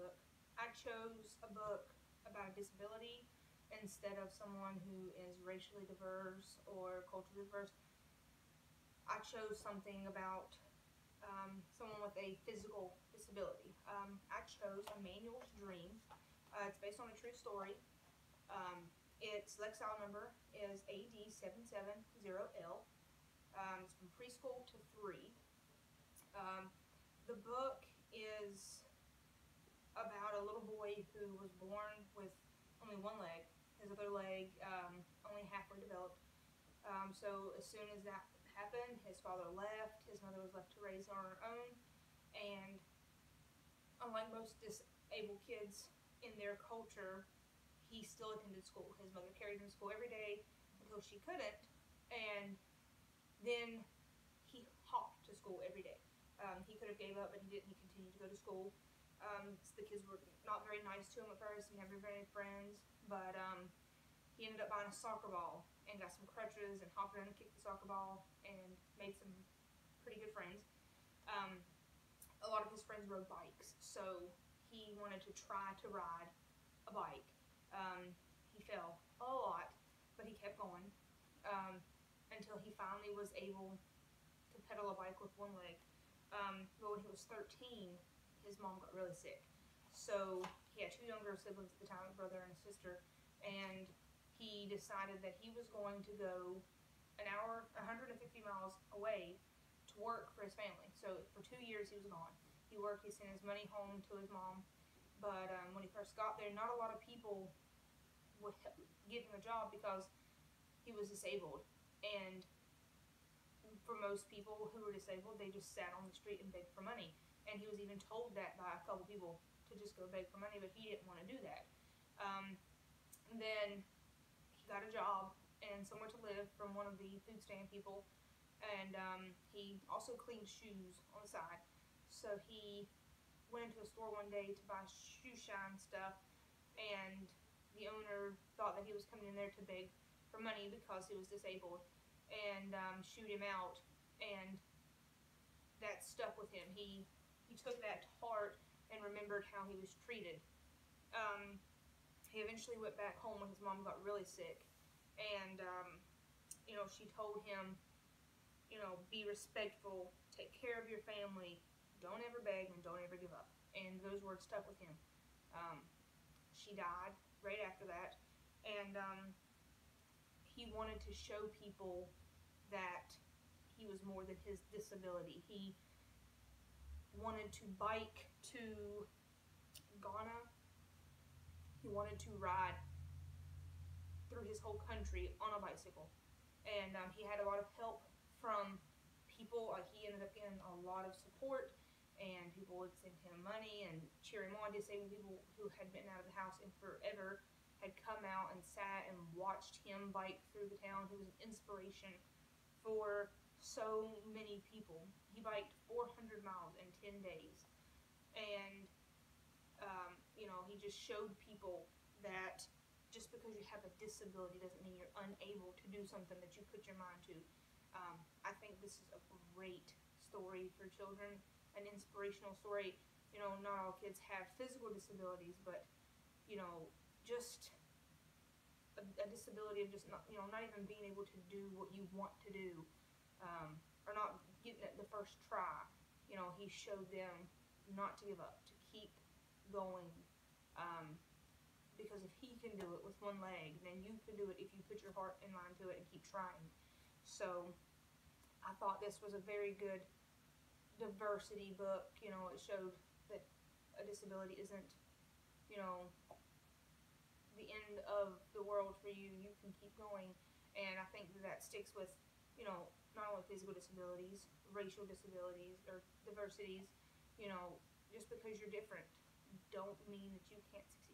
book. I chose a book about a disability instead of someone who is racially diverse or culturally diverse. I chose something about someone with a physical disability. I chose Emmanuel's Dream. It's based on a true story. Its Lexile number is AD770L. It's from preschool to 3. The book is about a little boy who was born with only one leg. His other leg only halfway developed. So as soon as that happened, his father left. His mother was left to raise on her own. And unlike most disabled kids in their culture, he still attended school. His mother carried him to school every day until she couldn't. And then he hopped to school every day. He could have gave up, but he didn't. He continued to go to school. The kids were not very nice to him at first. He never very many friends, but he ended up buying a soccer ball and got some crutches and hopped around and kicked the soccer ball and made some pretty good friends. A lot of his friends rode bikes, so he wanted to try to ride a bike. He fell a lot, but he kept going until he finally was able to pedal a bike with one leg. But when he was 13, his mom got really sick. So he had 2 younger siblings at the time, a brother and a sister, and he decided that he was going to go an hour, 150 miles away to work for his family. So for 2 years he was gone. He worked, he sent his money home to his mom, but when he first got there, not a lot of people would give him a job because he was disabled. And for most people who were disabled, they just sat on the street and begged for money. And he was even told that by a couple people to just go beg for money, but he didn't want to do that. Then he got a job and somewhere to live from one of the food stand people, and he also cleaned shoes on the side. So he went into a store one day to buy shoe shine stuff, and the owner thought that he was coming in there to beg for money because he was disabled, and shoot him out, and that stuck with him. He took that to heart and remembered how he was treated. He eventually went back home when his mom got really sick, and she told him, be respectful, take care of your family, don't ever beg, and don't ever give up. And those words stuck with him. She died right after that, and he wanted to show people that he was more than his disability. He wanted to bike to Ghana. He wanted to ride through his whole country on a bicycle. And he had a lot of help from people. He ended up getting a lot of support, and people would send him money and cheer him on. Disabled people who had been out of the house in forever had come out and sat and watched him bike through the town. He was an inspiration for so many people. He biked 400 miles in 10 days. And, he just showed people that just because you have a disability doesn't mean you're unable to do something that you put your mind to. I think this is a great story for children, an inspirational story. Not all kids have physical disabilities, but, just a disability of just not even being able to do what you want to do, or not getting it the first try. He showed them not to give up, to keep going, because if he can do it with one leg, then you can do it if you put your heart and mind to it and keep trying. So I thought this was a very good diversity book. It showed that a disability isn't, the end of the world for you. You can keep going, and I think that sticks with, not only physical disabilities, racial disabilities, or diversities. Just because you're different don't mean that you can't succeed.